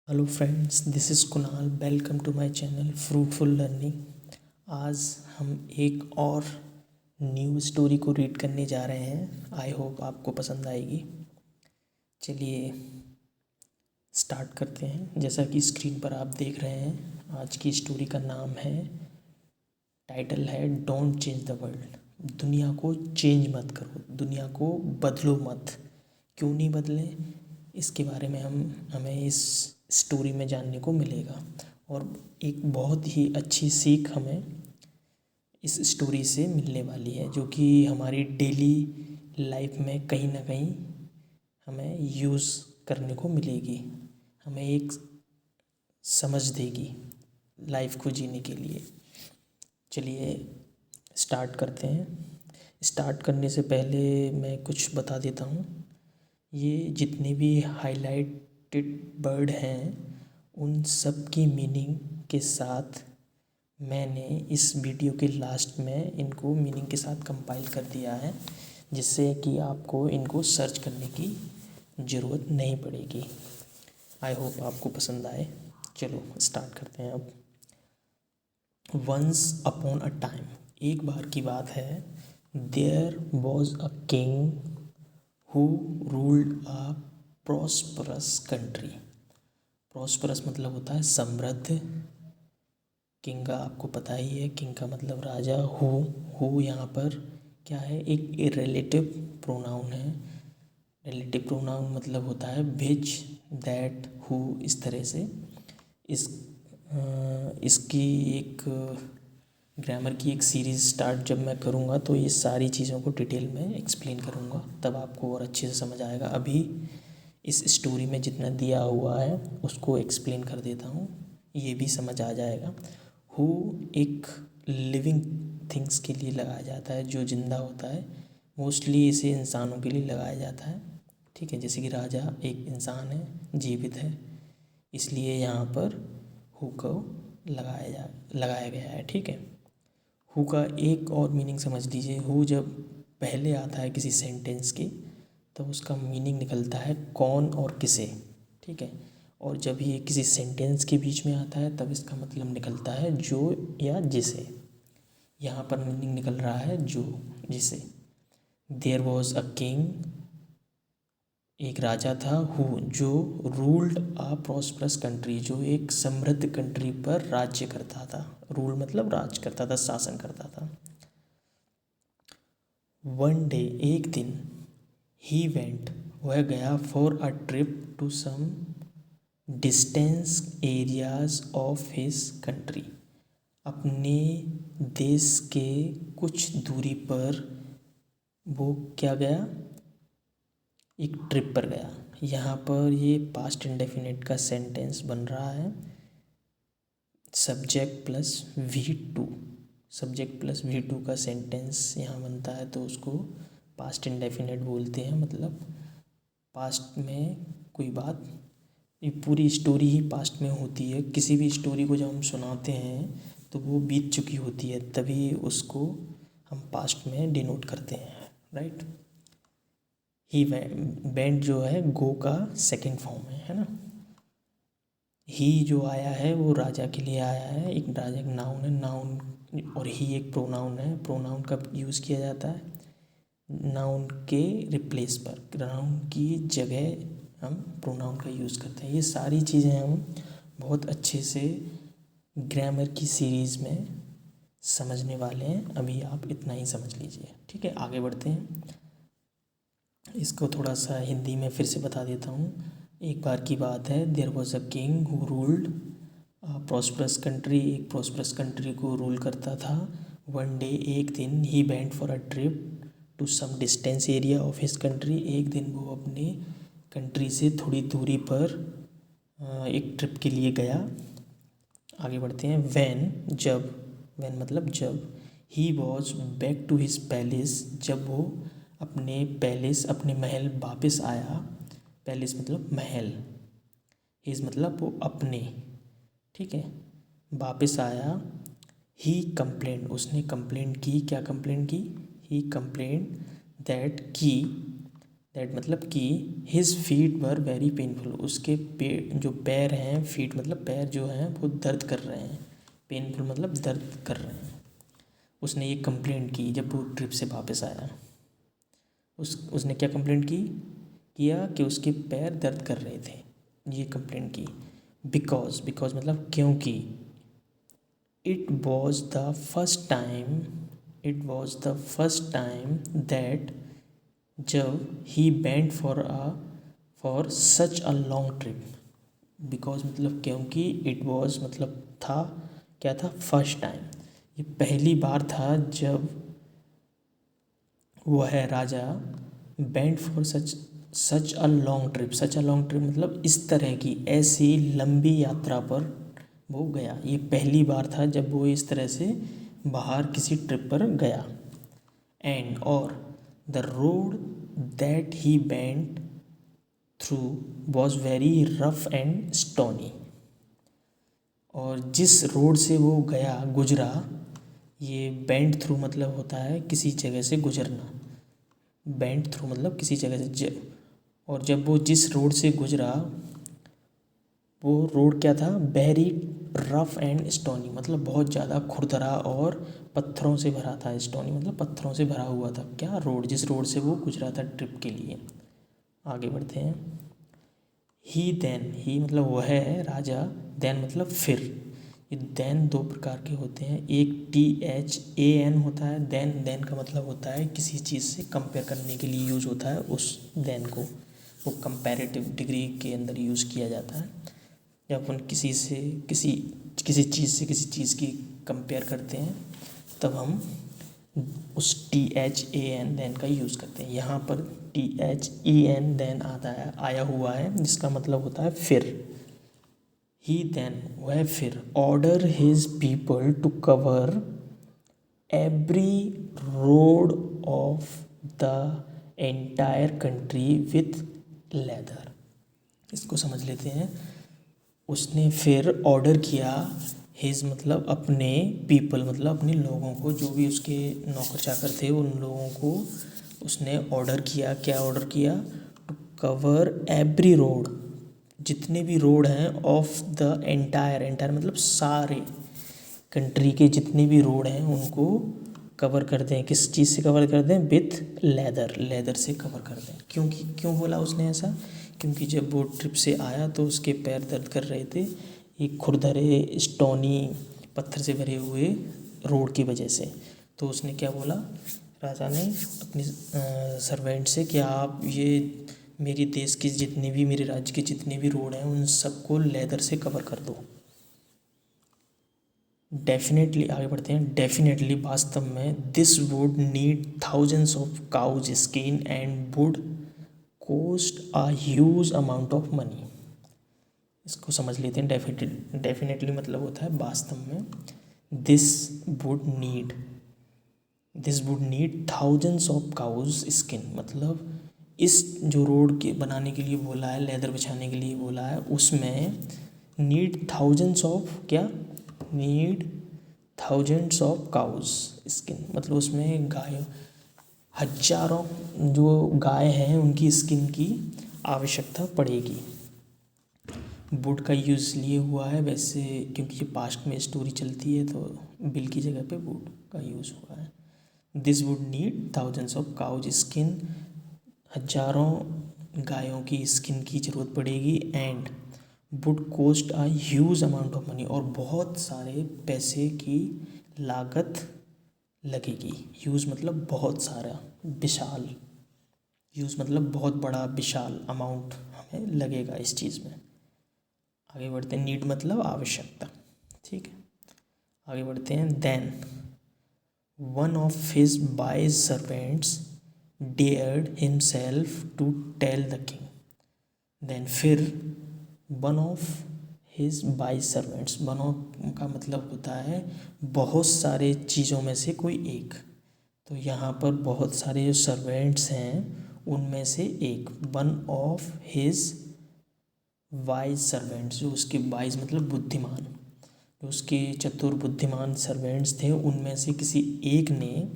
Hello friends, this is Kunal. Welcome to my channel fruitful learning. आज हम एक और न्यू स्टोरी को रीड करने जा रहे हैं। आई होप आपको पसंद आएगी। चलिए स्टार्ट करते हैं। जैसा कि स्क्रीन पर आप देख रहे हैं, आज की स्टोरी का नाम है, टाइटल है डोंट चेंज द वर्ल्ड। दुनिया को चेंज मत करो, दुनिया को बदलो मत। क्यों नहीं बदलें, इसके बारे में हमें इस स्टोरी में जानने को मिलेगा। और एक बहुत ही अच्छी सीख हमें इस स्टोरी से मिलने वाली है, जो कि हमारी डेली लाइफ में कहीं ना कहीं हमें यूज़ करने को मिलेगी, हमें एक समझ देगी लाइफ को जीने के लिए। चलिए स्टार्ट करते हैं। स्टार्ट करने से पहले मैं कुछ बता देता हूँ। ये जितने भी हाइलाइटेड वर्ड हैं, उन सब की मीनिंग के साथ मैंने इस वीडियो के लास्ट में इनको मीनिंग के साथ कंपाइल कर दिया है, जिससे कि आपको इनको सर्च करने की ज़रूरत नहीं पड़ेगी। आई होप आपको पसंद आए। चलो स्टार्ट करते हैं अब। वंस अपॉन अ टाइम, एक बार की बात है, there was a king who ruled a prosperous country. Prosperous मतलब होता है समृद्ध। किंग का आपको पता ही है, किंग का मतलब राजा। हु यहाँ पर क्या है, एक रिलेटिव प्रोनाउन है। रिलेटिव प्रोनाउन मतलब होता है विच, दैट, हु, इस तरह से। इस इसकी एक ग्रामर की एक सीरीज़ स्टार्ट जब मैं करूँगा तो ये सारी चीज़ों को डिटेल में एक्सप्लेन करूँगा, तब आपको और अच्छे से समझ आएगा। अभी इस स्टोरी में जितना दिया हुआ है उसको एक्सप्लेन कर देता हूँ, ये भी समझ आ जाएगा। हु एक लिविंग थिंग्स के लिए लगाया जाता है, जो जिंदा होता है। मोस्टली इसे इंसानों के लिए लगाया जाता है, ठीक है। जैसे कि राजा एक इंसान है, जीवित है, इसलिए यहाँ पर हु को लगाया गया है, ठीक है। हु का एक और मीनिंग समझ लीजिए। हु जब पहले आता है किसी सेंटेंस के, तो उसका मीनिंग निकलता है कौन और किसे, ठीक है। और जब ये किसी सेंटेंस के बीच में आता है, तब इसका मतलब निकलता है जो या जिसे। यहाँ पर मीनिंग निकल रहा है जो, जिसे। देयर वॉज अ किंग, एक राजा था, हु जो रूल्ड अ प्रॉस्परस कंट्री, जो एक समृद्ध कंट्री पर राज्य करता था। रूल मतलब राज करता था, शासन करता था। वन डे, एक दिन, ही वेंट, वह गया, for a trip to some distance areas of his country, अपने देश के कुछ दूरी पर वो क्या गया, एक ट्रिप पर गया। यहाँ पर ये पास्ट इंडेफिनिट का सेंटेंस बन रहा है, subject plus V2। Subject plus V2 का सेंटेंस यहाँ बनता है, तो उसको पास्ट इंडेफिनिट बोलते हैं। मतलब पास्ट में कोई बात, ये पूरी स्टोरी ही पास्ट में होती है। किसी भी स्टोरी को जब हम सुनाते हैं तो वो बीत चुकी होती है, तभी उसको हम पास्ट में डिनोट करते हैं, राइट। ही वेंट जो है गो का सेकंड फॉर्म है ना। ही जो आया है वो राजा के लिए आया है, एक राजा का नाउन है, नाउन। और ही एक प्रोनाउन है। प्रोनाउन कब यूज़ किया जाता है, नाउन के रिप्लेस पर, नाउन की जगह हम प्रोनाउन का यूज़ करते हैं। ये सारी चीज़ें हम बहुत अच्छे से ग्रामर की सीरीज़ में समझने वाले हैं। अभी आप इतना ही समझ लीजिए, ठीक है। आगे बढ़ते हैं। इसको थोड़ा सा हिंदी में फिर से बता देता हूँ। एक बार की बात है, there was a king who ruled prosperous country, एक प्रॉस्परस कंट्री को रूल करता था। वन डे, एक दिन, he went for a trip to some distance area of his country, एक दिन वो अपने कंट्री से थोड़ी दूरी पर एक ट्रिप के लिए गया। आगे बढ़ते हैं। वैन, जब, वैन मतलब जब, he was back to his palace, जब वो अपने पैलेस, अपने महल वापस आया। पैलेस मतलब महल, हिज मतलब वो अपने, ठीक है, वापस आया। ही कंप्लेंट, उसने कंप्लेंट की। क्या कंप्लेंट की, ही कंप्लेंट दैट की, दैट मतलब कि his feet were very painful, उसके जो पैर हैं, फीट मतलब पैर जो हैं वो दर्द कर रहे हैं, पेनफुल मतलब दर्द कर रहे हैं। उसने ये कंप्लेंट की जब वो ट्रिप से वापस आया। उसने क्या कंप्लेंट किया कि उसके पैर दर्द कर रहे थे, ये कंप्लेंट की। बिकॉज मतलब क्योंकि it was the first time that जब ही went for such a long trip. Because मतलब क्योंकि इट वॉज मतलब था, क्या था, फर्स्ट टाइम, ये पहली बार था जब वह राजा went for such a long trip मतलब इस तरह की ऐसी लंबी यात्रा पर वो गया। ये पहली बार था जब वो इस तरह से बाहर किसी ट्रिप पर गया। एंड और the road that he went through was very rough and stony. और जिस रोड से वो गया, गुजरा, ये बेंट थ्रू मतलब होता है किसी जगह से गुजरना, बेंट थ्रू मतलब किसी जगह से और जब वो जिस रोड से गुजरा वो रोड क्या था, वेरी रफ एंड स्टोनी मतलब बहुत ज़्यादा खुरदरा और पत्थरों से भरा था। स्टोनी मतलब पत्थरों से भरा हुआ था क्या, रोड, जिस रोड से वो गुजरा था ट्रिप के लिए। आगे बढ़ते हैं। ही मतलब वह है राजा, देन मतलब फिर। ये देन दो प्रकार के होते हैं, एक THAN होता है, देन का मतलब होता है किसी चीज़ से कंपेयर करने के लिए यूज़ होता है, उस देन को वो कंपैरेटिव डिग्री के अंदर यूज़ किया जाता है। जब अपन किसी चीज़ से किसी चीज़ की कंपेयर करते हैं तब हम उस THAN देन का यूज़ करते हैं। यहाँ पर THEN देन आया हुआ है जिसका मतलब होता है फिर। ही देन वह फिर order his people to cover every road of the entire country with leather. इसको समझ लेते हैं। उसने फिर ऑर्डर किया, हिज मतलब अपने पीपल मतलब अपने लोगों को, जो भी उसके नौकर चाकर थे उन लोगों को उसने ऑर्डर किया। क्या ऑर्डर किया, टू कवर एवरी रोड, जितने भी रोड हैं, ऑफ द एंटायर मतलब सारे कंट्री के जितने भी रोड हैं उनको कवर कर दें। किस चीज़ से कवर कर दें, विथ लेदर से कवर कर दें। क्यों बोला उसने ऐसा, क्योंकि जब वो ट्रिप से आया तो उसके पैर दर्द कर रहे थे, एक खुरदरे स्टोनी पत्थर से भरे हुए रोड की वजह से। तो उसने क्या बोला, राजा ने अपने सर्वेंट से कि आप ये मेरे देश के जितने भी, मेरे राज्य के जितने भी रोड हैं उन सबको लेदर से कवर कर दो। डेफिनेटली, आगे बढ़ते हैं। डेफिनेटली वास्तव में this would need thousands of cows skin and would cost a huge amount of money. इसको समझ लेते हैं। डेफिनेटली मतलब होता है वास्तव में। This would need thousands of cows skin मतलब इस जो रोड के बनाने के लिए बोला है, लेदर बिछाने के लिए बोला है, उसमें need thousands of cows skin मतलब उसमें हजारों जो गाय हैं उनकी स्किन की आवश्यकता पड़ेगी। वुड का यूज़ इसलिए हुआ है वैसे क्योंकि ये पास्ट में स्टोरी चलती है तो बिल की जगह पे वुड का यूज़ हुआ है। This would need thousands of cows skin, हजारों गायों की स्किन की ज़रूरत पड़ेगी। And would cost a huge amount of money और बहुत सारे पैसे की लागत लगेगी। ह्यूज मतलब बहुत सारा, विशाल, ह्यूज मतलब बहुत बड़ा, विशाल अमाउंट हमें लगेगा इस चीज़ में। आगे बढ़ते हैं। नीड मतलब आवश्यकता, ठीक है। आगे बढ़ते हैं। Then one of his boys servants dared himself to tell the king. Then फिर one of his boys servants, one of का मतलब होता है बहुत सारे चीज़ों में से कोई एक। तो यहाँ पर बहुत सारे जो सर्वेंट्स हैं उनमें से एक, one of his wise servants, जो उसके वाइज मतलब बुद्धिमान, जो उसके चतुर बुद्धिमान सर्वेंट्स थे उनमें से किसी एक ने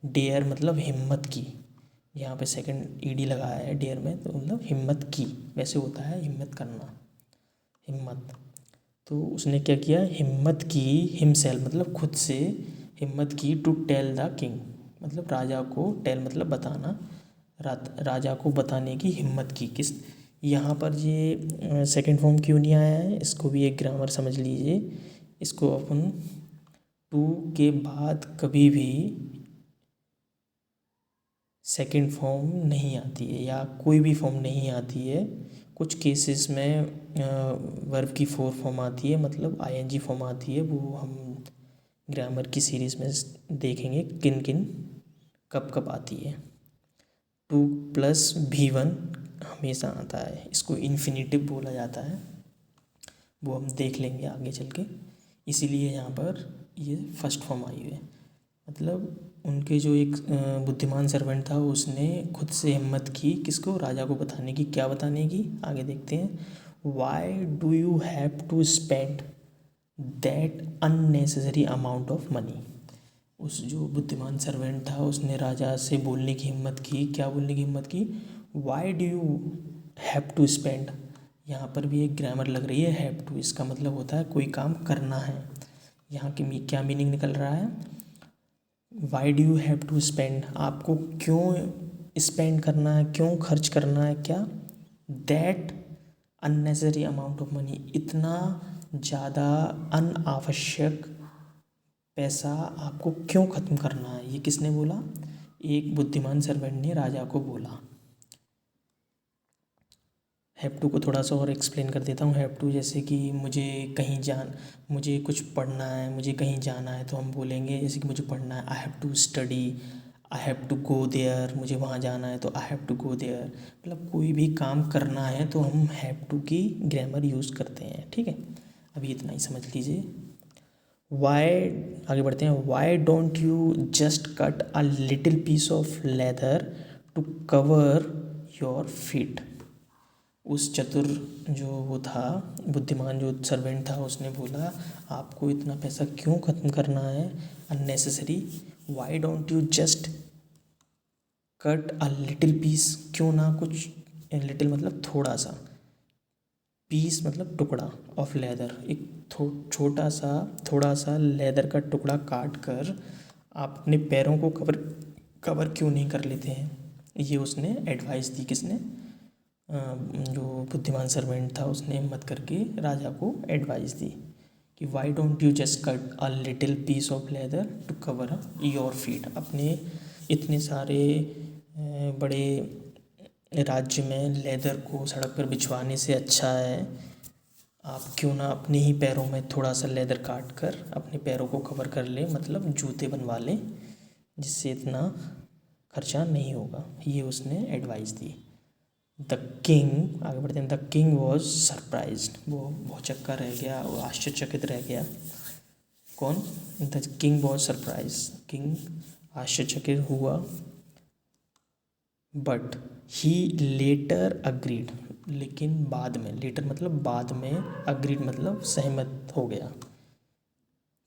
डेयर मतलब हिम्मत की, यहाँ पे सेकंड ईडी लगाया है डेयर में, तो मतलब हिम्मत की, वैसे होता है हिम्मत करना, हिम्मत। तो उसने क्या किया, हिम्मत की, हिमसेल्फ मतलब खुद से, हिम्मत की टू टेल द किंग, मतलब राजा को, टेल मतलब बताना, राजा को बताने की हिम्मत की। किस, यहाँ पर ये सेकंड फॉर्म क्यों नहीं आया है, इसको भी एक ग्रामर समझ लीजिए। इसको अपन टू के बाद कभी भी सेकंड फॉर्म नहीं आती है, या कोई भी फॉर्म नहीं आती है। कुछ केसेस में वर्ब की फोर फॉर्म आती है, मतलब आईएनजी फॉर्म आती है, वो हम ग्रामर की सीरीज़ में देखेंगे किन किन कब कब आती है। टू प्लस भी1 हमेशा आता है, इसको इन्फिनिटिव बोला जाता है, वो हम देख लेंगे आगे चल के। इसीलिए यहाँ पर ये फर्स्ट फॉर्म आई है, मतलब उनके जो एक बुद्धिमान सर्वेंट था, उसने खुद से हिम्मत की, किसको, राजा को बताने की। क्या बताने की, आगे देखते हैं। Why do you have to spend that unnecessary amount of money. उस जो बुद्धिमान सर्वेंट था, उसने राजा से बोलने की हिम्मत की। क्या बोलने की हिम्मत की, why do you have to spend. यहाँ पर भी एक ग्रामर लग रही है, हैव टू, इसका मतलब होता है कोई काम करना है। यहाँ की क्या मीनिंग निकल रहा है, why do you have to spend, आपको क्यों स्पेंड करना है, क्यों खर्च करना है, क्या, that unnecessary amount of money, इतना ज़्यादा अनावश्यक पैसा आपको क्यों ख़त्म करना है। ये किसने बोला, एक बुद्धिमान सर्वेंट ने राजा को बोला। हैव टू को थोड़ा सा और एक्सप्लेन कर देता हूँ। हैव टू जैसे कि मुझे कुछ पढ़ना है, मुझे कहीं जाना है, तो हम बोलेंगे जैसे कि मुझे पढ़ना है, I have to study, I have to go there, मुझे वहाँ जाना है तो I have to go there. मतलब कोई भी काम करना है तो हम हैव टू की ग्रामर यूज़ करते हैं, ठीक है। अभी इतना ही समझ लीजिए। वाई, आगे बढ़ते हैं। Why don't you just cut a little piece of leather to cover your feet. उस चतुर जो वो था, बुद्धिमान जो सर्वेंट था, उसने बोला आपको इतना पैसा क्यों ख़त्म करना है unnecessary. Why don't you just cut a little piece, क्यों ना कुछ, लिटिल मतलब थोड़ा सा, पीस मतलब टुकड़ा, ऑफ लेदर, एक छोटा सा, थोड़ा सा लेदर का टुकड़ा काट कर आप अपने पैरों को कवर कवर क्यों नहीं कर लेते हैं। ये उसने एडवाइस दी, किसने, जो बुद्धिमान सर्वेंट था, उसने हिम्मत करके राजा को एडवाइस दी कि why don't you just cut a little piece of leather to cover your feet. अपने इतने सारे बड़े राज्य में लेदर को सड़क पर बिछवाने से अच्छा है आप क्यों ना अपने ही पैरों में थोड़ा सा लेदर काट कर अपने पैरों को कवर कर लें, मतलब जूते बनवा लें, जिससे इतना खर्चा नहीं होगा। ये उसने एडवाइस दी। द किंग, आगे बढ़ते हैं। द किंग वॉज सरप्राइज्ड, वो भौचक्का रह गया, वो आश्चर्यचकित रह गया। कौन, the king was surprise, king आश्चर्यचकित हुआ। बट ही लेटर अग्रीड, लेकिन बाद में, लेटर मतलब बाद में, अग्रीड मतलब सहमत हो गया।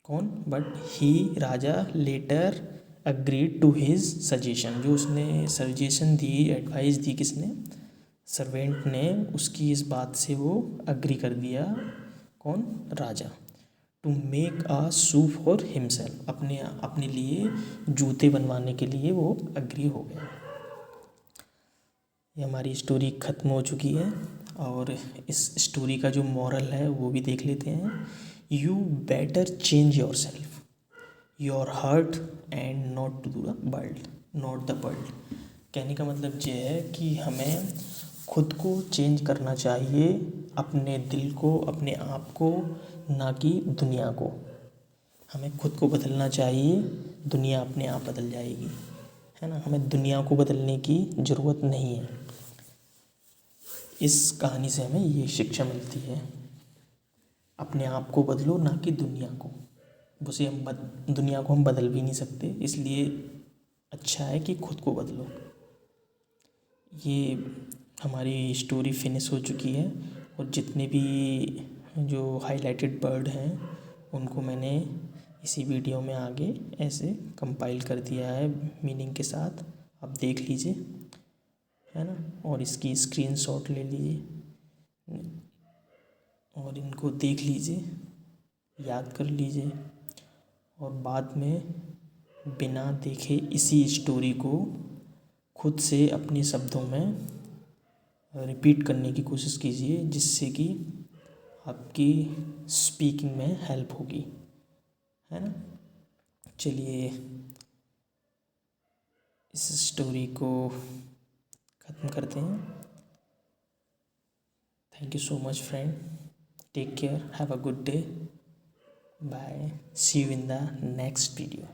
कौन, बट ही, राजा, later agreed to his suggestion, जो उसने सजेशन दी, एडवाइस दी, किसने, सर्वेंट ने, उसकी इस बात से वो अग्री कर दिया। कौन, राजा। To make a shoe for himself, अपने लिए जूते बनवाने के लिए वो अग्री हो गया। ये हमारी स्टोरी ख़त्म हो चुकी है, और इस स्टोरी का जो मॉरल है वो भी देख लेते हैं। You better change yourself, your heart, and not to the world, not the world. कहने का मतलब ये है कि हमें खुद को चेंज करना चाहिए, अपने दिल को, अपने आप को, ना कि दुनिया को। हमें खुद को बदलना चाहिए, दुनिया अपने आप बदल जाएगी, है ना। हमें दुनिया को बदलने की ज़रूरत नहीं है। इस कहानी से हमें ये शिक्षा मिलती है, अपने आप को बदलो, ना कि दुनिया को। उसे हम दुनिया को हम बदल भी नहीं सकते, इसलिए अच्छा है कि खुद को बदलो। ये हमारी स्टोरी फिनिश हो चुकी है, और जितने भी जो हाइलाइटेड वर्ड हैं उनको मैंने इसी वीडियो में आगे ऐसे कंपाइल कर दिया है मीनिंग के साथ, आप देख लीजिए। है ना। और इसकी स्क्रीनशॉट ले लीजिए और इनको देख लीजिए, याद कर लीजिए, और बाद में बिना देखे इसी स्टोरी को खुद से अपने शब्दों में रिपीट करने की कोशिश कीजिए, जिससे कि आपकी स्पीकिंग में हेल्प होगी, है ना। चलिए इस स्टोरी को ख़त्म करते हैं। Thank you so much friend, take care, have a good day, bye, see you in the next video.